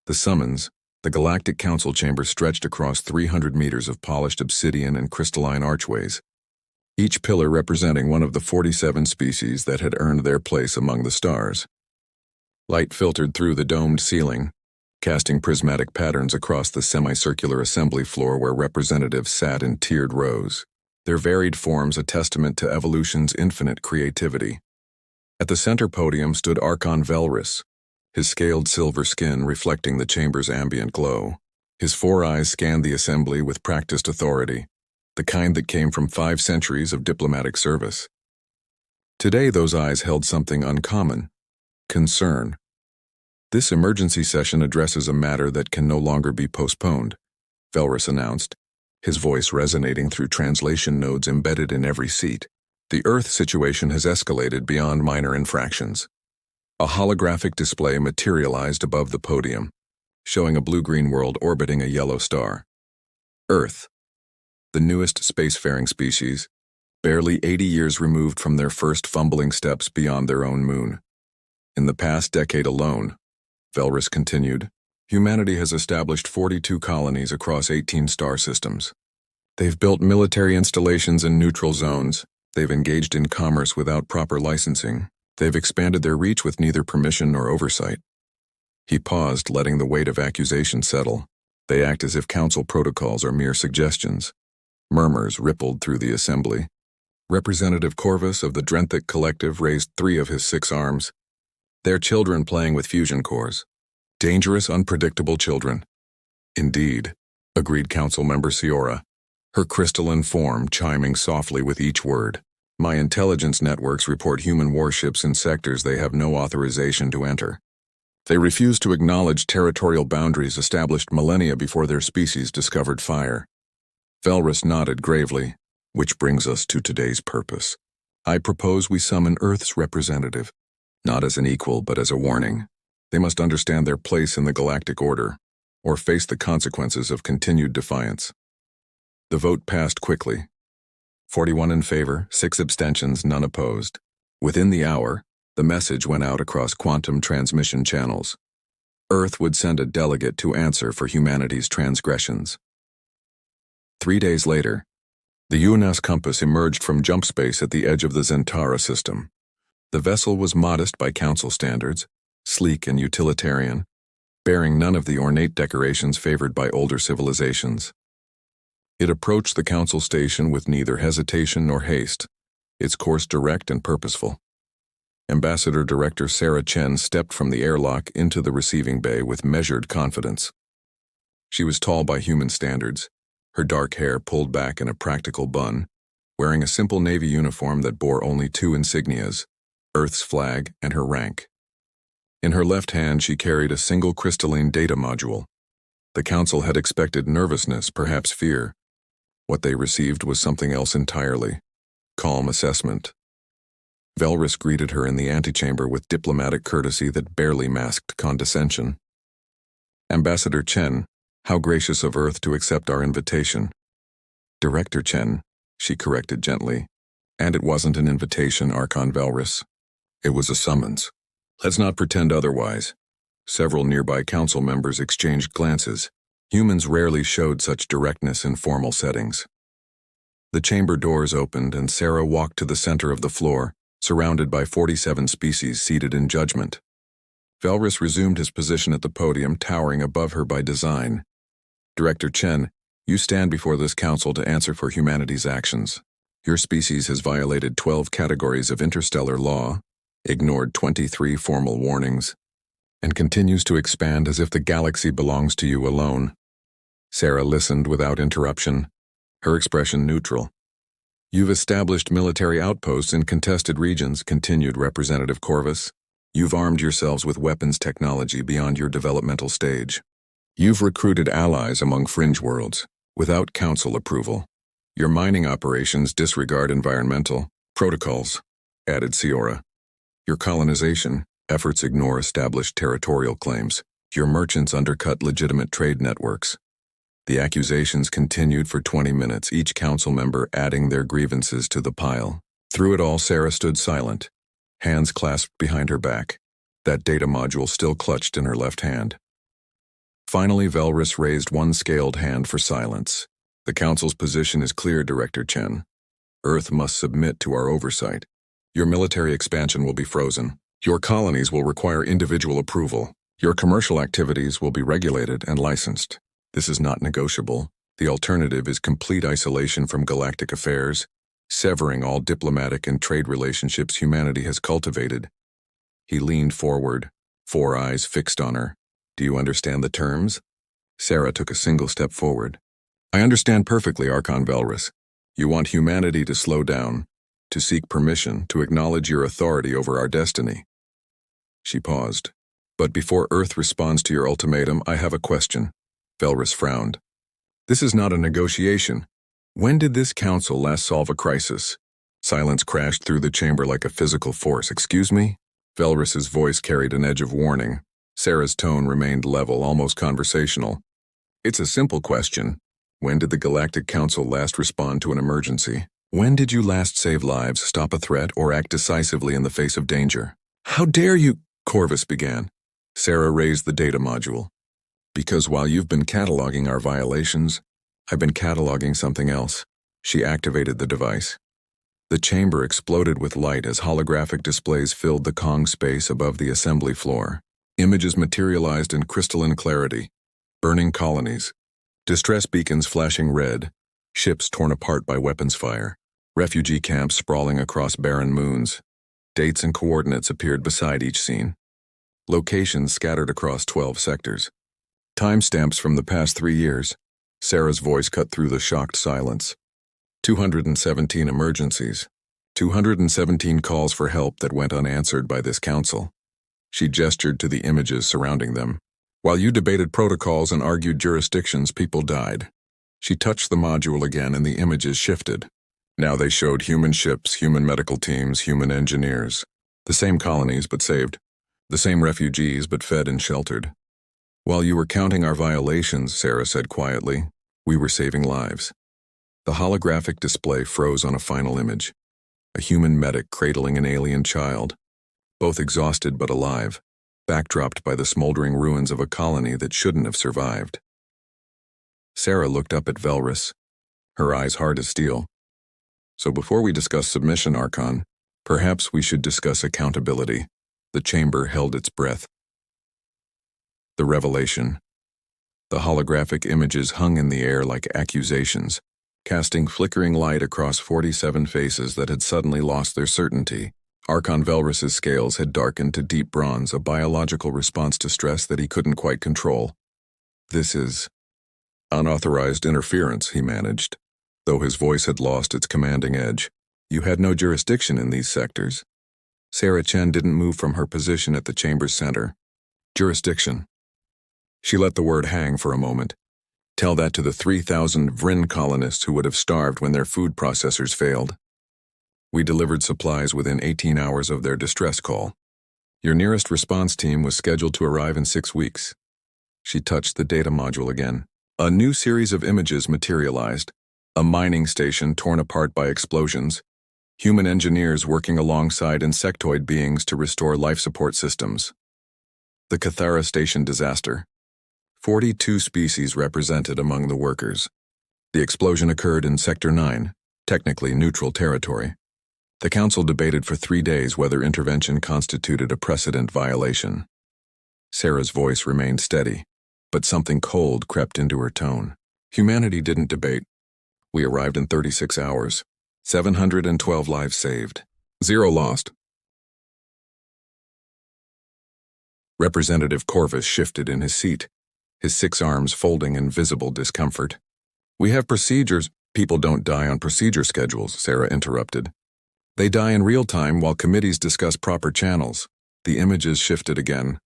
The summons, the Galactic Council chamber stretched across 300 meters of polished obsidian and crystalline archways, each pillar representing one of the 47 species that had earned their place among the stars. Light filtered through the domed ceiling, casting prismatic patterns across the semicircular assembly floor where representatives sat in tiered rows, their varied forms a testament to evolution's infinite creativity. At the center podium stood Archon Velrus, his scaled silver skin reflecting the chamber's ambient glow. His four eyes scanned the assembly with practiced authority, the kind that came from 5 centuries of diplomatic service. Today those eyes held something uncommon: concern. "This emergency session addresses a matter that can no longer be postponed," Velrus announced, his voice resonating through translation nodes embedded in every seat. "The Earth situation has escalated beyond minor infractions." A holographic display materialized above the podium, showing a blue-green world orbiting a yellow star. Earth, the newest spacefaring species, barely 80 years removed from their first fumbling steps beyond their own moon. In the past decade alone, Velrus continued, humanity has established 42 colonies across 18 star systems. They've built military installations in neutral zones, they've engaged in commerce without proper licensing, they've expanded their reach with neither permission nor oversight. He paused, letting the weight of accusation settle. They act as if council protocols are mere suggestions. Murmurs rippled through the assembly. Representative Corvus of the Drenthic Collective raised 3 of his 6 arms. "They're children playing with fusion cores. Dangerous, unpredictable children." "Indeed," agreed Council Member Ciora, her crystalline form chiming softly with each word. "My intelligence networks report human warships in sectors they have no authorization to enter. They refuse to acknowledge territorial boundaries established millennia before their species discovered fire." Velrus nodded gravely. "Which brings us to today's purpose. I propose we summon Earth's representative, not as an equal but as a warning. They must understand their place in the galactic order, or face the consequences of continued defiance." The vote passed quickly. 41 in favor, 6 abstentions, none opposed. Within the hour, the message went out across quantum transmission channels. Earth would send a delegate to answer for humanity's transgressions. 3 days later, the UNAS compass emerged from jump space at the edge of the Zentara system. The vessel was modest by council standards, sleek and utilitarian, bearing none of the ornate decorations favored by older civilizations. It approached the council station with neither hesitation nor haste, its course direct and purposeful. Ambassador Director Sarah Chen stepped from the airlock into the receiving bay with measured confidence. She was tall by human standards, her dark hair pulled back in a practical bun, wearing a simple Navy uniform that bore only 2 insignias, Earth's flag and her rank. In her left hand she carried a single crystalline data module. The council had expected nervousness, perhaps fear. What they received was something else entirely: calm assessment. Velrus greeted her in the antechamber with diplomatic courtesy that barely masked condescension. "Ambassador Chen, how gracious of Earth to accept our invitation." "Director Chen," she corrected gently. "And it wasn't an invitation, Archon Velrus. It was a summons. Let's not pretend otherwise." Several nearby council members exchanged glances. Humans rarely showed such directness in formal settings. The chamber doors opened and Sarah walked to the center of the floor, surrounded by 47 species seated in judgment. Velrus resumed his position at the podium, towering above her by design. "Director Chen, you stand before this council to answer for humanity's actions. Your species has violated 12 categories of interstellar law, ignored 23 formal warnings, and continues to expand as if the galaxy belongs to you alone." Sarah listened without interruption, her expression neutral. "You've established military outposts in contested regions," continued Representative Corvus. "You've armed yourselves with weapons technology beyond your developmental stage. You've recruited allies among fringe worlds, without council approval. Your mining operations disregard environmental protocols," added Ciora. "Your colonization efforts ignore established territorial claims. Your merchants undercut legitimate trade networks." The accusations continued for 20 minutes, each council member adding their grievances to the pile. Through it all, Sarah stood silent, hands clasped behind her back, that data module still clutched in her left hand. Finally, Velrus raised one scaled hand for silence. The Council's position is clear, Director Chen. Earth must submit to our oversight. Your military expansion will be frozen. Your colonies will require individual approval. Your commercial activities will be regulated and licensed. This is not negotiable. The alternative is complete isolation from galactic affairs, severing all diplomatic and trade relationships humanity has cultivated. He leaned forward, 4 eyes fixed on her. Do you understand the terms? Sarah took a single step forward. I understand perfectly, Archon Velrus. You want humanity to slow down, to seek permission, to acknowledge your authority over our destiny. She paused. But before Earth responds to your ultimatum, I have a question. Velrus frowned. This is not a negotiation. When did this council last solve a crisis? Silence crashed through the chamber like a physical force. Excuse me? Velrus's voice carried an edge of warning. Sarah's tone remained level, almost conversational. It's a simple question. When did the Galactic Council last respond to an emergency? When did you last save lives, stop a threat, or act decisively in the face of danger? How dare you? Corvus began. Sarah raised the data module. Because while you've been cataloging our violations, I've been cataloging something else. She activated the device. The chamber exploded with light as holographic displays filled the Kong space above the assembly floor. Images materialized in crystalline clarity. Burning colonies. Distress beacons flashing red. Ships torn apart by weapons fire. Refugee camps sprawling across barren moons. Dates and coordinates appeared beside each scene. Locations scattered across 12 sectors. Timestamps from the past 3 years. Sarah's voice cut through the shocked silence. 217 emergencies. 217 calls for help that went unanswered by this council. She gestured to the images surrounding them. While you debated protocols and argued jurisdictions, people died. She touched the module again and the images shifted. Now they showed human ships, human medical teams, human engineers. The same colonies but saved. The same refugees but fed and sheltered. While you were counting our violations, Sarah said quietly, we were saving lives. The holographic display froze on a final image. A human medic cradling an alien child, both exhausted but alive, backdropped by the smoldering ruins of a colony that shouldn't have survived. Sarah looked up at Velrus, her eyes hard as steel. So before we discuss submission, Archon, perhaps we should discuss accountability. The chamber held its breath. The revelation. The holographic images hung in the air like accusations, casting flickering light across 47 faces that had suddenly lost their certainty. Archon Velrus's scales had darkened to deep bronze, a biological response to stress that he couldn't quite control. This is unauthorized interference, he managed, though his voice had lost its commanding edge. You had no jurisdiction in these sectors. Sarah Chen didn't move from her position at the chamber's center. Jurisdiction. She let the word hang for a moment. Tell that to the 3,000 Vryn colonists who would have starved when their food processors failed. We delivered supplies within 18 hours of their distress call. Your nearest response team was scheduled to arrive in 6 weeks. She touched the data module again. A new series of images materialized. A mining station torn apart by explosions. Human engineers working alongside insectoid beings to restore life support systems. The Cathara Station disaster. 42 species represented among the workers. The explosion occurred in Sector 9, technically neutral territory. The council debated for 3 days whether intervention constituted a precedent violation. Sarah's voice remained steady, but something cold crept into her tone. Humanity didn't debate. We arrived in 36 hours. 712 lives saved. 0 lost. Representative Corvus shifted in his seat, his 6 arms folding in visible discomfort. We have procedures. People don't die on procedure schedules, Sarah interrupted. They die in real time while committees discuss proper channels. The images shifted again.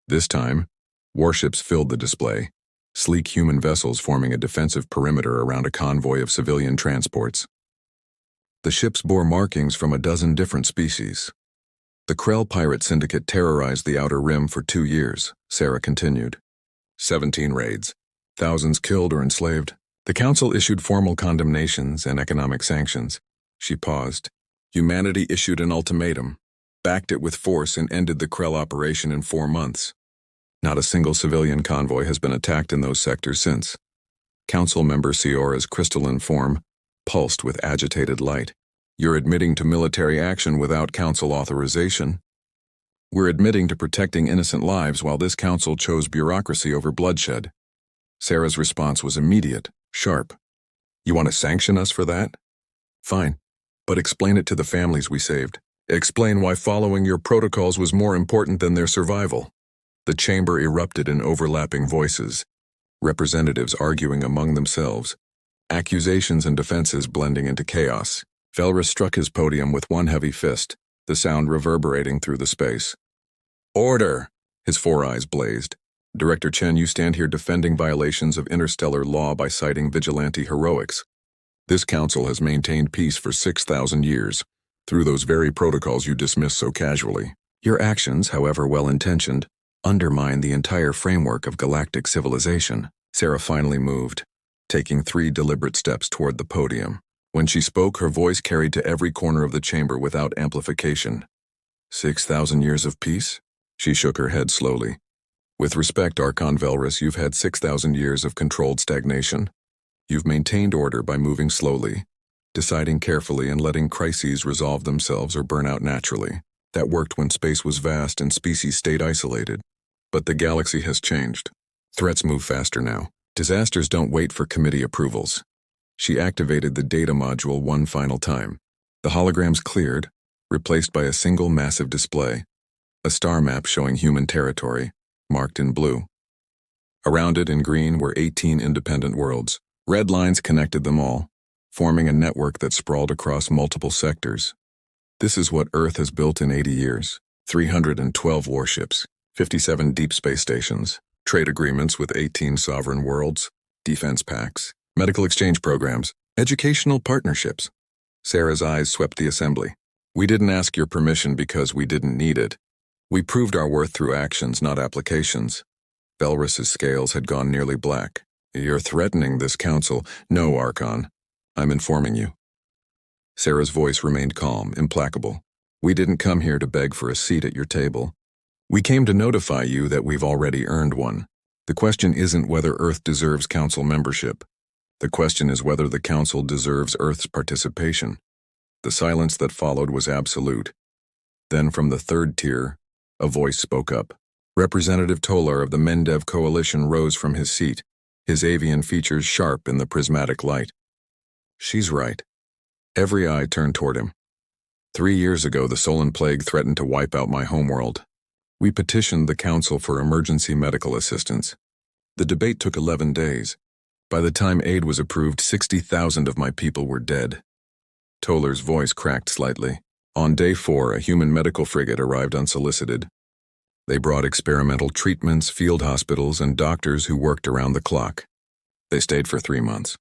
This time, warships filled the display, sleek human vessels forming a defensive perimeter around a convoy of civilian transports. The ships bore markings from a dozen different species. The Krell pirate syndicate terrorized the Outer Rim for 2 years, Sarah continued. 17 raids. Thousands killed or enslaved. The council issued formal condemnations and economic sanctions. She paused. Humanity issued an ultimatum, backed it with force, and ended the Krell operation in 4 months. Not a single civilian convoy has been attacked in those sectors since. Council member Ciora's crystalline form pulsed with agitated light. You're admitting to military action without council authorization. We're admitting to protecting innocent lives while this council chose bureaucracy over bloodshed. Sarah's response was immediate, sharp. You want to sanction us for that? Fine, but explain it to the families we saved. Explain why following your protocols was more important than their survival. The chamber erupted in overlapping voices, representatives arguing among themselves, accusations and defenses blending into chaos. Velrus struck his podium with one heavy fist, the sound reverberating through the space. Order! His four eyes blazed. Director Chen, you stand here defending violations of interstellar law by citing vigilante heroics. This council has maintained peace for 6,000 years, through those very protocols you dismiss so casually. Your actions, however well-intentioned, undermine the entire framework of galactic civilization. Sarah finally moved, taking 3 deliberate steps toward the podium. When she spoke, her voice carried to every corner of the chamber without amplification. 6,000 years of peace? She shook her head slowly. With respect, Archon Velrus, you've had 6,000 years of controlled stagnation. You've maintained order by moving slowly, deciding carefully and letting crises resolve themselves or burn out naturally. That worked when space was vast and species stayed isolated. But the galaxy has changed. Threats move faster now. Disasters don't wait for committee approvals. She activated the data module one final time. The holograms cleared, replaced by a single massive display. A star map showing human territory, marked in blue. Around it in green were 18 independent worlds. Red lines connected them all, forming a network that sprawled across multiple sectors. This is what Earth has built in 80 years. 312 warships, 57 deep space stations, trade agreements with 18 sovereign worlds, defense pacts, medical exchange programs, educational partnerships. Sarah's eyes swept the assembly. We didn't ask your permission because we didn't need it. We proved our worth through actions, not applications. Velrus's scales had gone nearly black. You're threatening this council. No, Archon. I'm informing you. Sarah's voice remained calm, implacable. We didn't come here to beg for a seat at your table. We came to notify you that we've already earned one. The question isn't whether Earth deserves council membership. The question is whether the council deserves Earth's participation. The silence that followed was absolute. Then from the third tier, a voice spoke up. Representative Tolar of the Mendev Coalition rose from his seat, his avian features sharp in the prismatic light. She's right. Every eye turned toward him. 3 years ago, the Solan Plague threatened to wipe out my homeworld. We petitioned the Council for emergency medical assistance. The debate took 11 days. By the time aid was approved, 60,000 of my people were dead. Tolar's voice cracked slightly. On day 4, a human medical frigate arrived unsolicited. They brought experimental treatments, field hospitals, and doctors who worked around the clock. They stayed for 3 months.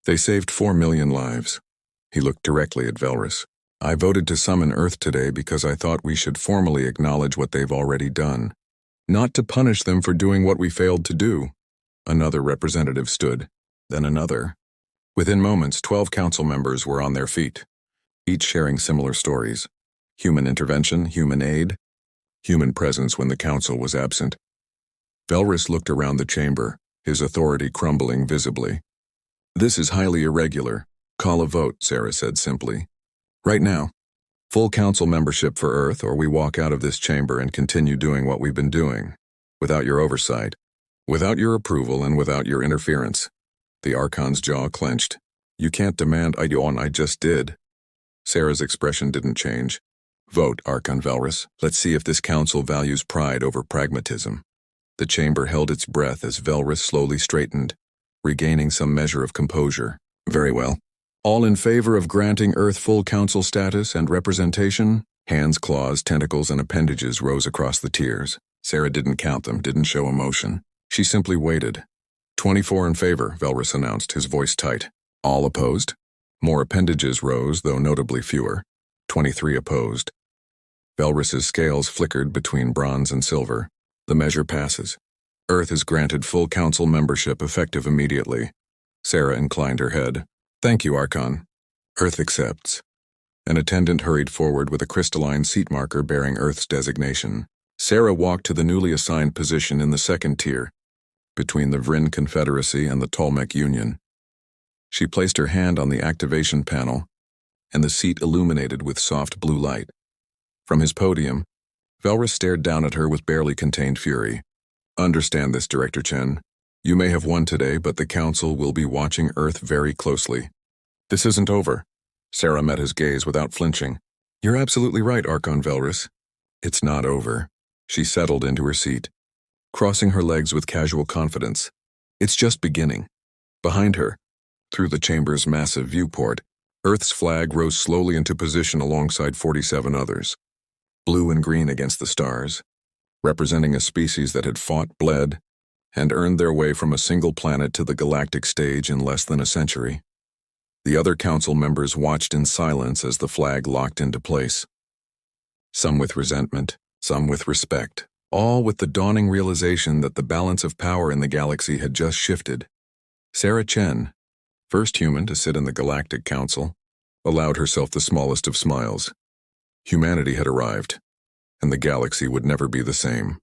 They saved 4 million lives. He looked directly at Velrus. I voted to summon Earth today because I thought we should formally acknowledge what they've already done, not to punish them for doing what we failed to do. Another representative stood, then another. Within moments, 12 council members were on their feet, each sharing similar stories. Human intervention, human aid, human presence when the council was absent. Velrus looked around the chamber, his authority crumbling visibly. This is highly irregular. Call a vote, Sarah said simply. Right now. Full council membership for Earth, or we walk out of this chamber and continue doing what we've been doing. Without your oversight. Without your approval and without your interference. The Archon's jaw clenched. You can't demand I just did. Sarah's expression didn't change. Vote, Archon Velrus. Let's see if this council values pride over pragmatism. The chamber held its breath as Velrus slowly straightened, regaining some measure of composure. Very well. All in favor of granting Earth full council status and representation? Hands, claws, tentacles, and appendages rose across the tiers. Sarah didn't count them, didn't show emotion. She simply waited. 24 in favor, Velrus announced, his voice tight. All opposed? More appendages rose, though notably fewer. 23 opposed. Velrus's scales flickered between bronze and silver. The measure passes. Earth is granted full council membership effective immediately. Sarah inclined her head. Thank you, Archon. Earth accepts. An attendant hurried forward with a crystalline seat marker bearing Earth's designation. Sarah walked to the newly assigned position in the second tier, between the Vryn Confederacy and the Tolmec Union. She placed her hand on the activation panel, and the seat illuminated with soft blue light. From his podium, Velrus stared down at her with barely contained fury. Understand this, Director Chen. You may have won today, but the Council will be watching Earth very closely. This isn't over. Sarah met his gaze without flinching. You're absolutely right, Archon Velrus. It's not over. She settled into her seat, crossing her legs with casual confidence. It's just beginning. Behind her, through the chamber's massive viewport, Earth's flag rose slowly into position alongside 47 others, blue and green against the stars, representing a species that had fought, bled, and earned their way from a single planet to the galactic stage in less than a century. The other council members watched in silence as the flag locked into place. Some with resentment, some with respect, all with the dawning realization that the balance of power in the galaxy had just shifted. Sarah Chen, first human to sit in the Galactic Council, allowed herself the smallest of smiles. Humanity had arrived, and the galaxy would never be the same.